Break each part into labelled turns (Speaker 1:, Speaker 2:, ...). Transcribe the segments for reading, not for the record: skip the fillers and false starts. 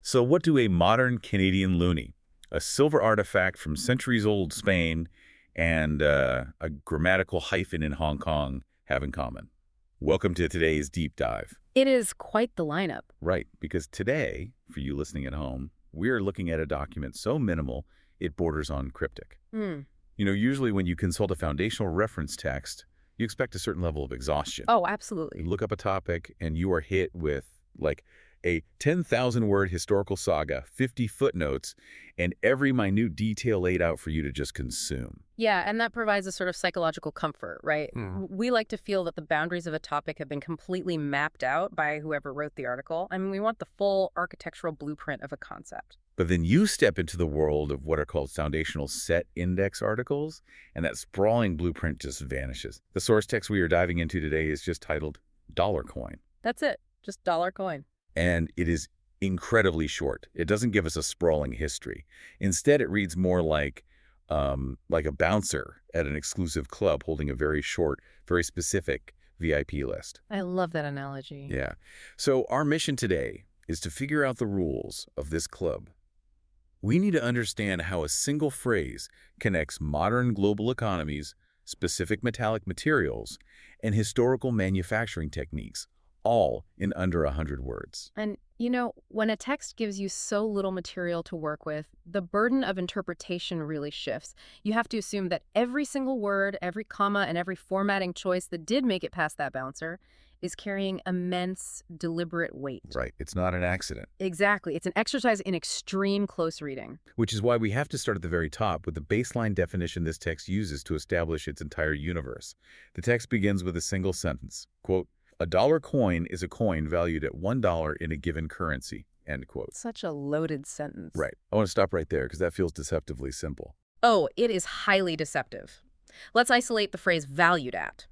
Speaker 1: So what do a modern Canadian loonie, a silver artifact from centuries-old Spain, and a grammatical hyphen in Hong Kong have in common? Welcome to today's deep dive.
Speaker 2: It is quite the lineup.
Speaker 1: Right, because today, for you listening at home, we're looking at a document so minimal it borders on cryptic. Usually when you consult a foundational reference text, you expect a certain level of exhaustion.
Speaker 2: Oh, absolutely.
Speaker 1: You look up a topic and you are hit with, like, a 10,000-word historical saga, 50 footnotes, and every minute detail laid out for you to just consume.
Speaker 2: Yeah, and that provides a sort of psychological comfort, right? We like to feel that the boundaries of a topic have been completely mapped out by whoever wrote the article. I mean, we want the full architectural blueprint of a concept.
Speaker 1: But then you step into the world of what are called foundational set index articles, and that sprawling blueprint just vanishes. The source text we are diving into today is just titled Dollar Coin.
Speaker 2: That's it. Just dollar coin.
Speaker 1: And it is incredibly short. It doesn't give us a sprawling history. Instead, it reads more like a bouncer at an exclusive club holding a very short, very specific VIP list.
Speaker 2: I love that analogy.
Speaker 1: Yeah. So our mission today is to figure out the rules of this club. We need to understand how a single phrase connects modern global economies, specific metallic materials, and historical manufacturing techniques, all in under 100 words.
Speaker 2: And, when a text gives you so little material to work with, the burden of interpretation really shifts. You have to assume that every single word, every comma, and every formatting choice that did make it past that bouncer is carrying immense, deliberate weight.
Speaker 1: Right. It's not an accident.
Speaker 2: Exactly. It's an exercise in extreme close reading.
Speaker 1: Which is why we have to start at the very top with the baseline definition this text uses to establish its entire universe. The text begins with a single sentence, quote, "A dollar coin is a coin valued at $1 in a given currency," end quote.
Speaker 2: Such a loaded sentence.
Speaker 1: Right. I want to stop right there because that feels deceptively simple.
Speaker 2: Oh, it is highly deceptive. Let's isolate the phrase valued at.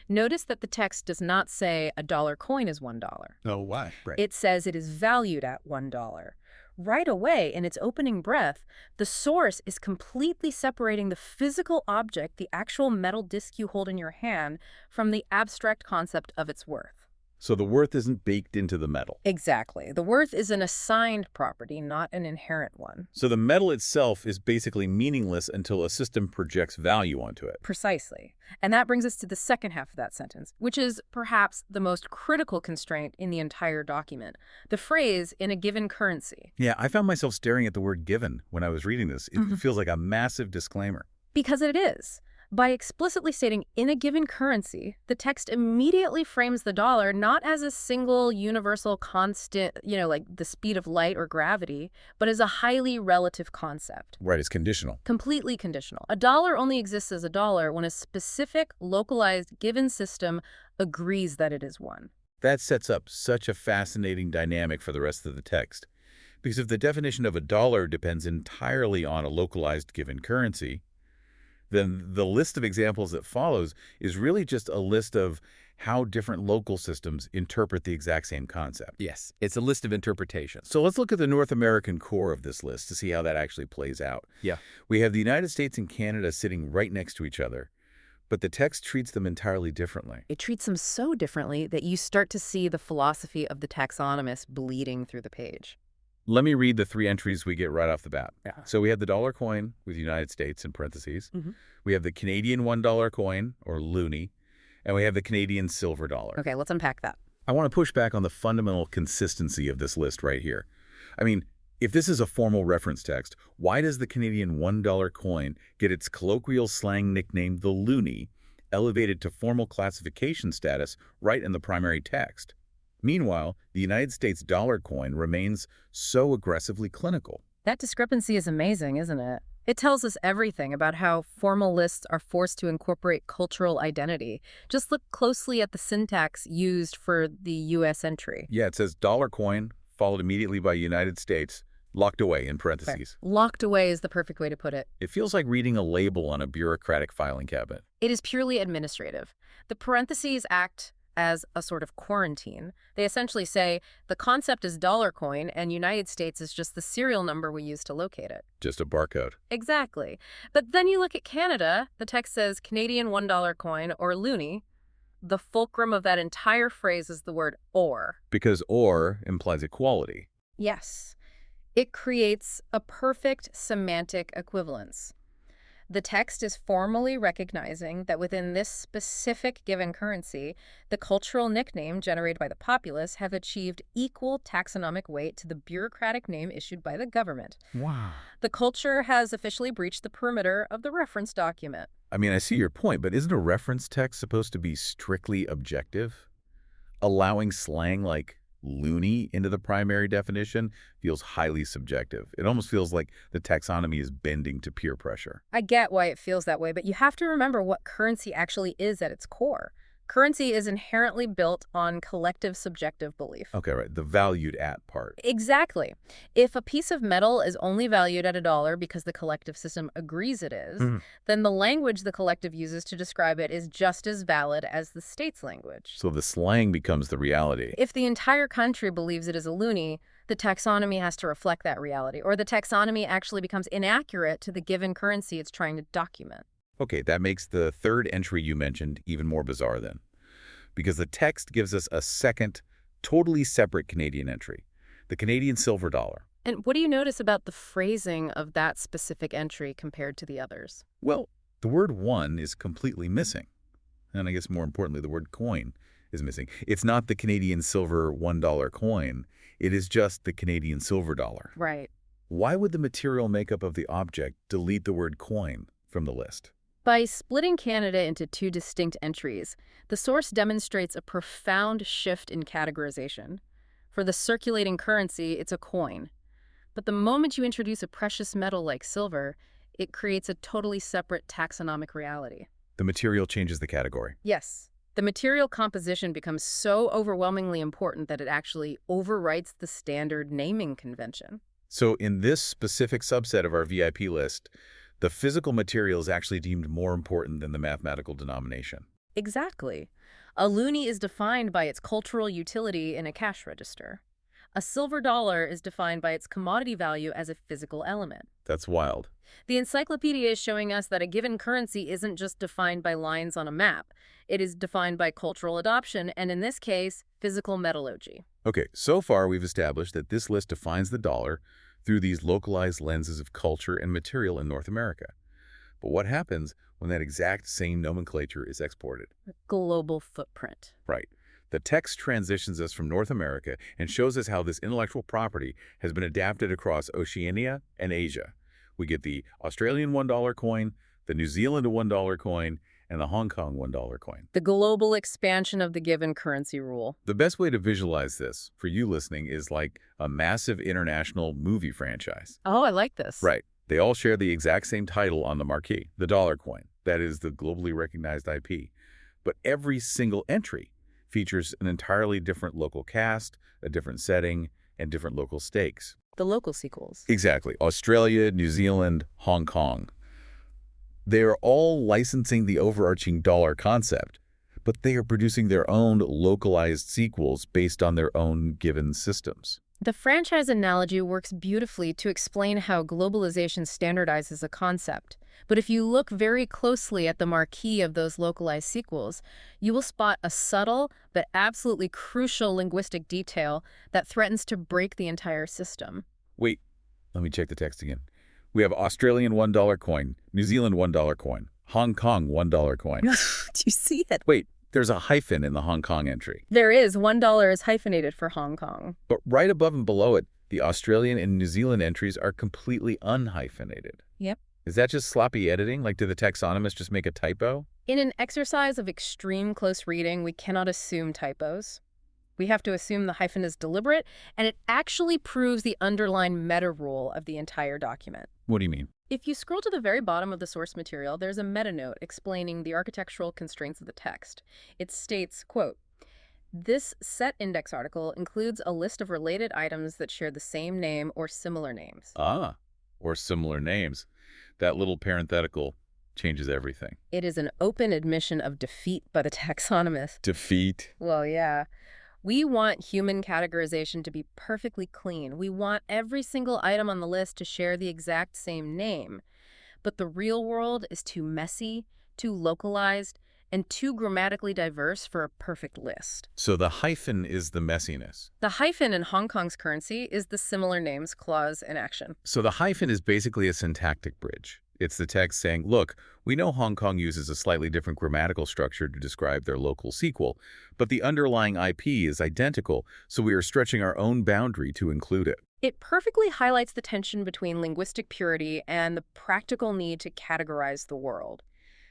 Speaker 2: Notice that the text does not say a dollar coin is $1.
Speaker 3: Oh, why? Right.
Speaker 2: It says it is valued at $1. Right away, in its opening breath, the source is completely separating the physical object, the actual metal disc you hold in your hand, from the abstract concept of its worth.
Speaker 1: So the worth isn't baked into the metal.
Speaker 2: Exactly. The worth is an assigned property, not an inherent one.
Speaker 1: So the metal itself is basically meaningless until a system projects value onto it.
Speaker 2: Precisely. And that brings us to the second half of that sentence, which is perhaps the most critical constraint in the entire document. The phrase, "in a given currency."
Speaker 1: Yeah, I found myself staring at the word given when I was reading this. It feels like a massive disclaimer.
Speaker 2: Because it is. By explicitly stating "in a given currency," the text immediately frames the dollar not as a single universal constant, like the speed of light or gravity, but as a highly relative concept.
Speaker 1: Right, it's conditional.
Speaker 2: Completely conditional. A dollar only exists as a dollar when a specific, localized, given system agrees that it is one.
Speaker 1: That sets up such a fascinating dynamic for the rest of the text. Because if the definition of a dollar depends entirely on a localized given currency, then the list of examples that follows is really just a list of how different local systems interpret the exact same concept.
Speaker 3: Yes, it's a list of interpretations.
Speaker 1: So let's look at the North American core of this list to see how that actually plays out.
Speaker 3: Yeah.
Speaker 1: We have the United States and Canada sitting right next to each other, but the text treats them entirely differently.
Speaker 2: It treats them so differently that you start to see the philosophy of the taxonomist bleeding through the page.
Speaker 1: Let me read the three entries we get right off the bat.
Speaker 2: Yeah.
Speaker 1: So we have the dollar coin with United States in parentheses. We have the Canadian $1 coin, or loonie, and we have the Canadian silver dollar.
Speaker 2: Okay, let's unpack that.
Speaker 1: I want to push back on the fundamental consistency of this list right here. I mean, if this is a formal reference text, why does the Canadian $1 coin get its colloquial slang nickname, the loonie, elevated to formal classification status right in the primary text? Meanwhile, the United States dollar coin remains so aggressively clinical.
Speaker 2: That discrepancy is amazing, isn't it? It tells us everything about how formal lists are forced to incorporate cultural identity. Just look closely at the syntax used for the U.S. entry.
Speaker 1: Yeah, it says dollar coin, followed immediately by United States, locked away in parentheses.
Speaker 2: Fair. Locked away is the perfect way to put it.
Speaker 1: It feels like reading a label on a bureaucratic filing cabinet.
Speaker 2: It is purely administrative. The parentheses act as a sort of quarantine. They essentially say the concept is dollar coin and United States is just the serial number we use to locate it.
Speaker 1: Just a barcode.
Speaker 2: Exactly. But then you look at Canada, the text says Canadian $1 coin or loonie. The fulcrum of that entire phrase is the word or.
Speaker 1: Because or implies equality.
Speaker 2: Yes. It creates a perfect semantic equivalence. The text is formally recognizing that within this specific given currency, the cultural nickname generated by the populace have achieved equal taxonomic weight to the bureaucratic name issued by the government.
Speaker 1: Wow.
Speaker 2: The culture has officially breached the perimeter of the reference document.
Speaker 1: I mean, I see your point, but isn't a reference text supposed to be strictly objective? Allowing slang like loony into the primary definition feels highly subjective. It almost feels like the taxonomy is bending to peer pressure.
Speaker 2: I get why it feels that way, but you have to remember what currency actually is at its core. Currency is inherently built on collective subjective belief.
Speaker 1: Okay, right. The valued at part.
Speaker 2: Exactly. If a piece of metal is only valued at $1 because the collective system agrees it is, then the language the collective uses to describe it is just as valid as the state's language.
Speaker 1: So the slang becomes the reality.
Speaker 2: If the entire country believes it is a loonie, the taxonomy has to reflect that reality, or the taxonomy actually becomes inaccurate to the given currency it's trying to document.
Speaker 1: Okay, that makes the third entry you mentioned even more bizarre then, because the text gives us a second, totally separate Canadian entry, the Canadian silver dollar.
Speaker 2: And what do you notice about the phrasing of that specific entry compared to the others?
Speaker 1: Well, the word one is completely missing. And I guess more importantly, the word coin is missing. It's not the Canadian silver $1 coin. It is just the Canadian silver dollar.
Speaker 2: Right.
Speaker 1: Why would the material makeup of the object delete the word coin from the list?
Speaker 2: By splitting Canada into two distinct entries, the source demonstrates a profound shift in categorization. For the circulating currency, it's a coin. But the moment you introduce a precious metal like silver, it creates a totally separate taxonomic reality.
Speaker 1: The material changes the category.
Speaker 2: Yes. The material composition becomes so overwhelmingly important that it actually overwrites the standard naming convention.
Speaker 1: So in this specific subset of our VIP list, the physical material is actually deemed more important than the mathematical denomination.
Speaker 2: Exactly. A loonie is defined by its cultural utility in a cash register. A silver dollar is defined by its commodity value as a physical element.
Speaker 1: That's wild.
Speaker 2: The encyclopedia is showing us that a given currency isn't just defined by lines on a map. It is defined by cultural adoption and, in this case, physical metallurgy.
Speaker 1: Okay, so far we've established that this list defines the dollar through these localized lenses of culture and material in North America. But what happens when that exact same nomenclature is exported?
Speaker 2: A global footprint.
Speaker 1: Right. The text transitions us from North America and shows us how this intellectual property has been adapted across Oceania and Asia. We get the Australian $1 coin, the New Zealand $1 coin, and the Hong Kong $1 coin.
Speaker 2: The global expansion of the given currency rule.
Speaker 1: The best way to visualize this, for you listening, is like a massive international movie franchise.
Speaker 2: Oh, I like this.
Speaker 1: Right. They all share the exact same title on the marquee, the dollar coin. That is the globally recognized IP. But every single entry features an entirely different local cast, a different setting, and different local stakes.
Speaker 2: The local sequels.
Speaker 1: Exactly. Australia, New Zealand, Hong Kong. They are all licensing the overarching dollar concept, but they are producing their own localized sequels based on their own given systems.
Speaker 2: The franchise analogy works beautifully to explain how globalization standardizes a concept. But if you look very closely at the marquee of those localized sequels, you will spot a subtle but absolutely crucial linguistic detail that threatens to break the entire system.
Speaker 1: Wait, let me check the text again. We have Australian $1 coin, New Zealand $1 coin, Hong Kong $1 coin.
Speaker 2: Do you see it?
Speaker 1: Wait, there's a hyphen in the Hong Kong entry.
Speaker 2: There is. $1 is hyphenated for Hong Kong.
Speaker 1: But right above and below it, the Australian and New Zealand entries are completely unhyphenated.
Speaker 2: Yep.
Speaker 1: Is that just sloppy editing? Like, did the taxonomists just make a typo?
Speaker 2: In an exercise of extreme close reading, we cannot assume typos. We have to assume the hyphen is deliberate, and it actually proves the underlying meta rule of the entire document.
Speaker 1: What do you mean?
Speaker 2: If you scroll to the very bottom of the source material, there's a meta note explaining the architectural constraints of the text. It states, quote, "This set index article includes a list of related items that share the same name or similar names."
Speaker 1: Ah, or similar names. That little parenthetical changes everything.
Speaker 2: It is an open admission of defeat by the taxonomist.
Speaker 1: Defeat.
Speaker 2: Well, yeah. We want human categorization to be perfectly clean. We want every single item on the list to share the exact same name. But the real world is too messy, too localized, and too grammatically diverse for a perfect list.
Speaker 1: So the hyphen is the messiness.
Speaker 2: The hyphen in Hong Kong's currency is the similar names clause in action.
Speaker 1: So the hyphen is basically a syntactic bridge. It's the text saying, look, we know Hong Kong uses a slightly different grammatical structure to describe their local sequel, but the underlying IP is identical, so we are stretching our own boundary to include it.
Speaker 2: It perfectly highlights the tension between linguistic purity and the practical need to categorize the world.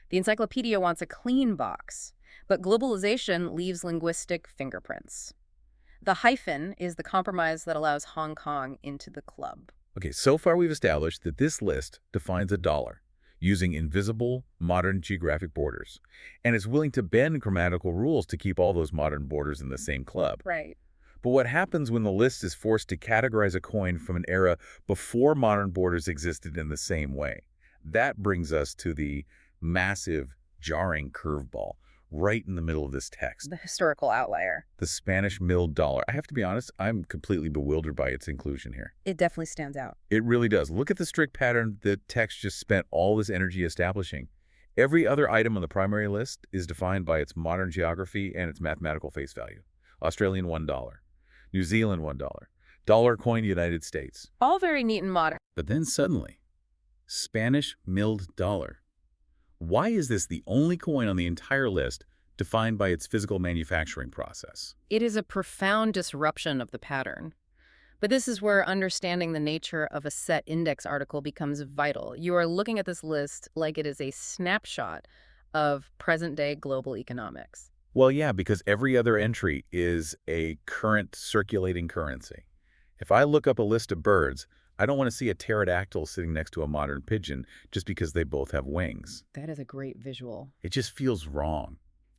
Speaker 2: The encyclopedia wants a clean box, but globalization leaves linguistic fingerprints. The hyphen is the compromise that allows Hong Kong into the club.
Speaker 1: Okay, so far we've established that this list defines a dollar using invisible modern geographic borders and is willing to bend grammatical rules to keep all those modern borders in the same club.
Speaker 2: Right.
Speaker 1: But what happens when the list is forced to categorize a coin from an era before modern borders existed in the same way? That brings us to the massive, jarring curveball right in the middle of this text.
Speaker 2: The historical outlier.
Speaker 1: The Spanish milled dollar. I have to be honest, I'm completely bewildered by its inclusion here.
Speaker 2: It definitely stands out.
Speaker 1: It really does. Look at the strict pattern the text just spent all this energy establishing. Every other item on the primary list is defined by its modern geography and its mathematical face value. Australian $1, New Zealand $1, dollar coin United States.
Speaker 2: All very neat and modern.
Speaker 1: But then suddenly, Spanish milled dollar. Why is this the only coin on the entire list defined by its physical manufacturing process?
Speaker 2: It is a profound disruption of the pattern. But this is where understanding the nature of a set index article becomes vital. You are looking at this list like it is a snapshot of present-day global economics.
Speaker 1: Well, yeah, because every other entry is a current circulating currency. If I look up a list of birds, I don't want to see a pterodactyl sitting next to a modern pigeon just because they both have wings.
Speaker 2: That is a great visual.
Speaker 1: It just feels wrong.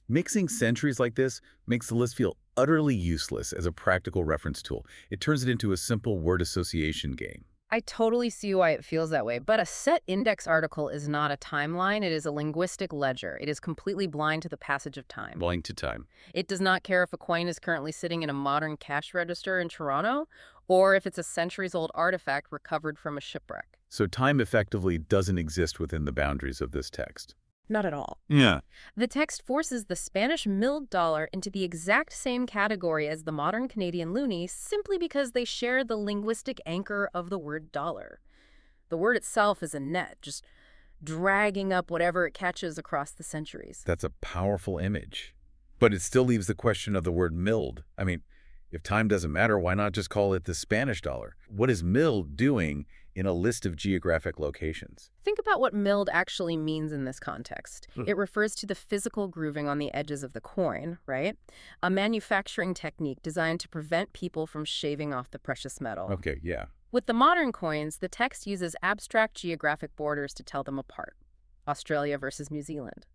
Speaker 1: Mixing centuries like this makes the list feel utterly useless as a practical reference tool. It turns it into a simple word association game.
Speaker 2: I totally see why it feels that way, but a set index article is not a timeline. It is a linguistic ledger. It is completely blind to the passage of time.
Speaker 1: Blind to time.
Speaker 2: It does not care if a coin is currently sitting in a modern cash register in Toronto or if it's a centuries-old artifact recovered from a shipwreck.
Speaker 1: So time effectively doesn't exist within the boundaries of this text.
Speaker 2: Not at all.
Speaker 1: Yeah.
Speaker 2: The text forces the Spanish milled dollar into the exact same category as the modern Canadian loonie simply because they share the linguistic anchor of the word dollar. The word itself is a net, just dragging up whatever it catches across the centuries.
Speaker 1: That's a powerful image. But it still leaves the question of the word milled. I mean, if time doesn't matter, why not just call it the Spanish dollar? What is milled doing in a list of geographic locations?
Speaker 2: Think about what milled actually means in this context. It refers to the physical grooving on the edges of the coin, right? A manufacturing technique designed to prevent people from shaving off the precious metal.
Speaker 1: Okay, yeah.
Speaker 2: With the modern coins, the text uses abstract geographic borders to tell them apart. Australia versus New Zealand.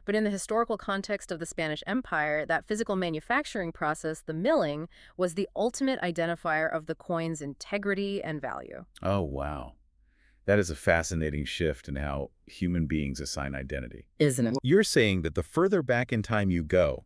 Speaker 2: But in the historical context of the Spanish Empire, that physical manufacturing process, the milling, was the ultimate identifier of the coin's integrity and value.
Speaker 1: Oh, wow. That is a fascinating shift in how human beings assign identity.
Speaker 2: Isn't it?
Speaker 1: You're saying that the further back in time you go,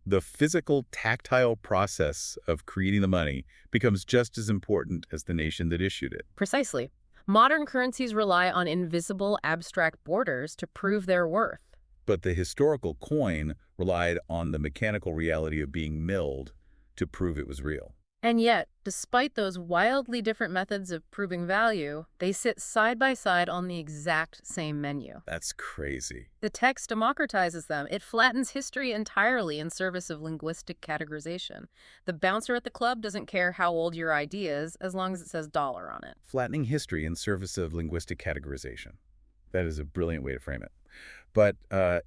Speaker 1: the physical, tactile process of creating the money becomes just as important as the nation that issued it.
Speaker 2: Precisely. Modern currencies rely on invisible, abstract borders to prove their worth.
Speaker 1: But the historical coin relied on the mechanical reality of being milled to prove it was real.
Speaker 2: And yet, despite those wildly different methods of proving value, they sit side by side on the exact same menu.
Speaker 1: That's crazy.
Speaker 2: The text democratizes them. It flattens history entirely in service of linguistic categorization. The bouncer at the club doesn't care how old your ID is, as long as it says dollar on it.
Speaker 1: Flattening history in service of linguistic categorization. That is a brilliant way to frame it. But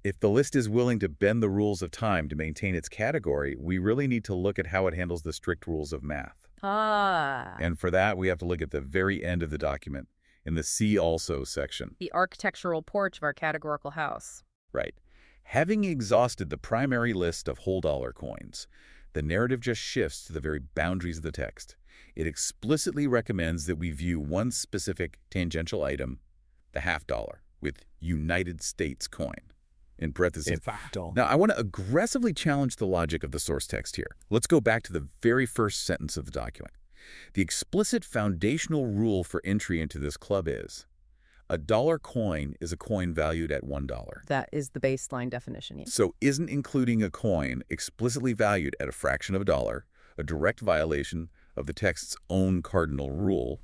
Speaker 1: if the list is willing to bend the rules of time to maintain its category, we really need to look at how it handles the strict rules of math.
Speaker 2: Ah.
Speaker 1: And for that, we have to look at the very end of the document, in the See Also section.
Speaker 2: The architectural porch of our categorical house.
Speaker 1: Right. Having exhausted the primary list of whole dollar coins, the narrative just shifts to the very boundaries of the text. It explicitly recommends that we view one specific tangential item, the half dollar, with United States coin, in parentheses. Now, I want to aggressively challenge the logic of the source text here. Let's go back to the very first sentence of the document. The explicit foundational rule for entry into this club is, A dollar coin is a coin valued at $1.
Speaker 2: That is the baseline definition. Yeah.
Speaker 1: So isn't including a coin explicitly valued at a fraction of a dollar a direct violation of the text's own cardinal rule?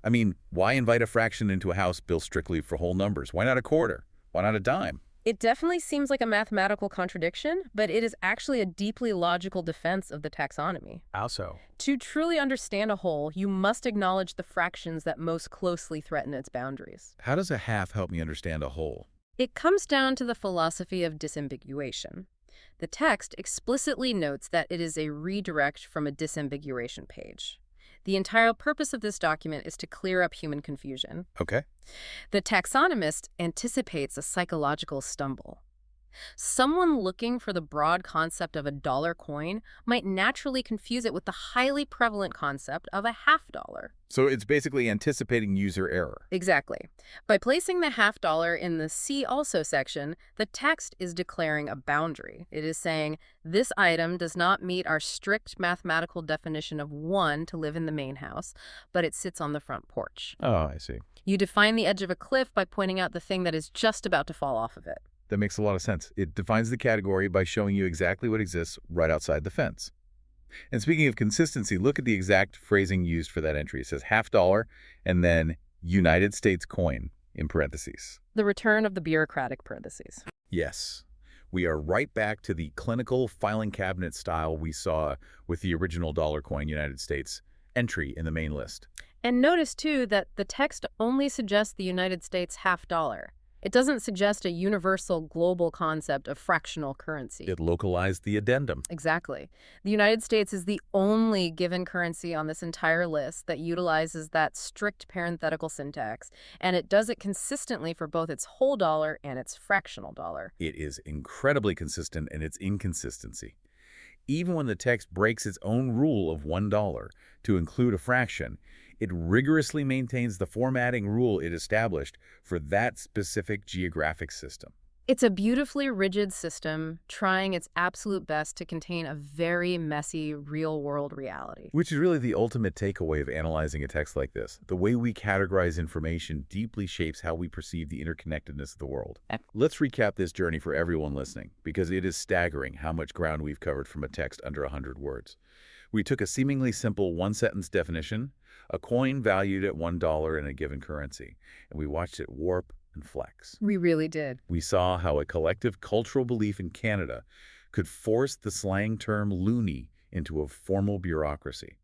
Speaker 1: I mean, why invite a fraction into a house built strictly for whole numbers? Why not a quarter? Why not a dime?
Speaker 2: It definitely seems like a mathematical contradiction, but it is actually a deeply logical defense of the taxonomy.
Speaker 3: How so?
Speaker 2: To truly understand a whole, you must acknowledge the fractions that most closely threaten its boundaries.
Speaker 1: How does a half help me understand a whole?
Speaker 2: It comes down to the philosophy of disambiguation. The text explicitly notes that it is a redirect from a disambiguation page. The entire purpose of this document is to clear up human confusion.
Speaker 1: Okay.
Speaker 2: The taxonomist anticipates a psychological stumble. Someone looking for the broad concept of a dollar coin might naturally confuse it with the highly prevalent concept of a half dollar.
Speaker 1: So it's basically anticipating user error.
Speaker 2: Exactly. By placing the half dollar in the See Also section, the text is declaring a boundary. It is saying, this item does not meet our strict mathematical definition of one to live in the main house, but it sits on the front porch.
Speaker 1: Oh, I see.
Speaker 2: You define the edge of a cliff by pointing out the thing that is just about to fall off of it.
Speaker 1: That makes a lot of sense. It defines the category by showing you exactly what exists right outside the fence. And speaking of consistency, look at the exact phrasing used for that entry. It says half dollar and then United States coin in parentheses.
Speaker 2: The return of the bureaucratic parentheses.
Speaker 1: Yes. We are right back to the clinical filing cabinet style we saw with the original dollar coin United States entry in the main list.
Speaker 2: And notice, too, that the text only suggests the United States half dollar. It doesn't suggest a universal global concept of fractional currency.
Speaker 1: It localized the addendum.
Speaker 2: Exactly. The United States is the only given currency on this entire list that utilizes that strict parenthetical syntax, and it does it consistently for both its whole dollar and its fractional dollar.
Speaker 1: It is incredibly consistent in its inconsistency. Even when the text breaks its own rule of $1 to include a fraction, it rigorously maintains the formatting rule it established for that specific geographic system.
Speaker 2: It's a beautifully rigid system, trying its absolute best to contain a very messy, real-world reality.
Speaker 1: Which is really the ultimate takeaway of analyzing a text like this. The way we categorize information deeply shapes how we perceive the interconnectedness of the world. Let's recap this journey for everyone listening, because it is staggering how much ground we've covered from a text under 100 words. We took a seemingly simple one-sentence definition, a coin valued at $1 in a given currency, and we watched it warp and flex.
Speaker 2: We really did.
Speaker 1: We saw how a collective cultural belief in Canada could force the slang term loonie into a formal bureaucracy.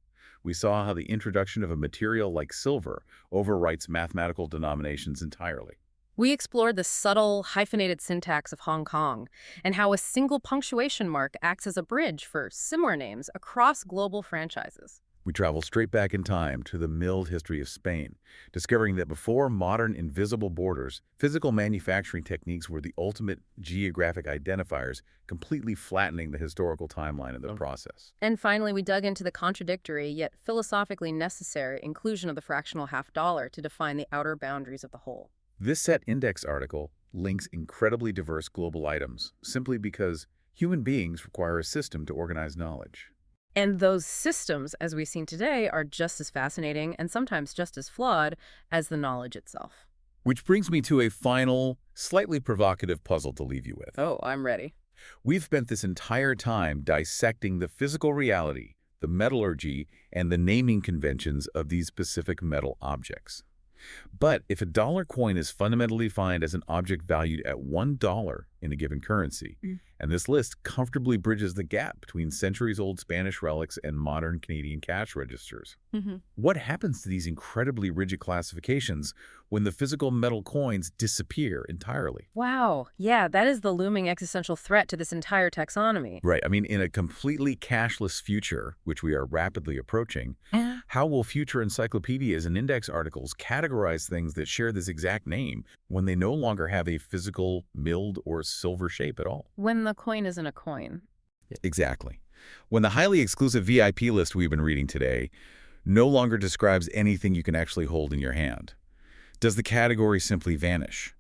Speaker 1: We saw how the introduction of a material like silver overwrites mathematical denominations entirely.
Speaker 2: We explored the subtle, hyphenated syntax of Hong Kong and how a single punctuation mark acts as a bridge for similar names across global franchises.
Speaker 1: We travel straight back in time to the milled history of Spain, discovering that before modern invisible borders, physical manufacturing techniques were the ultimate geographic identifiers, completely flattening the historical timeline of the process.
Speaker 2: And finally, we dug into the contradictory yet philosophically necessary inclusion of the fractional half dollar to define the outer boundaries of the whole.
Speaker 1: This set index article links incredibly diverse global items simply because human beings require a system to organize knowledge.
Speaker 2: And those systems, as we've seen today, are just as fascinating and sometimes just as flawed as the knowledge itself.
Speaker 1: Which brings me to a final, slightly provocative puzzle to leave you with.
Speaker 2: Oh, I'm ready.
Speaker 1: We've spent this entire time dissecting the physical reality, the metallurgy, and the naming conventions of these specific metal objects. But if a dollar coin is fundamentally defined as an object valued at $1 in a given currency, and this list comfortably bridges the gap between centuries-old Spanish relics and modern Canadian cash registers, what happens to these incredibly rigid classifications when the physical metal coins disappear entirely?
Speaker 2: Wow. Yeah, that is the looming existential threat to this entire taxonomy.
Speaker 1: Right. I mean, in a completely cashless future, which we are rapidly approaching, how will future encyclopedias and index articles categorize things that share this exact name when they no longer have a physical milled or silver shape at all?
Speaker 2: When the coin isn't a coin.
Speaker 1: Exactly. When the highly exclusive VIP list we've been reading today no longer describes anything you can actually hold in your hand, does the category simply vanish?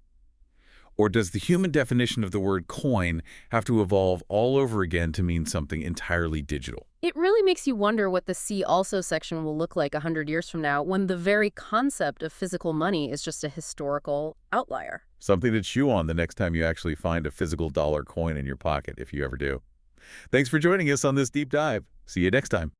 Speaker 1: Or does the human definition of the word coin have to evolve all over again to mean something entirely digital?
Speaker 2: It really makes you wonder what the See Also section will look like 100 years from now when the very concept of physical money is just a historical outlier.
Speaker 1: Something to chew on the next time you actually find a physical dollar coin in your pocket, if you ever do. Thanks for joining us on this deep dive. See you next time.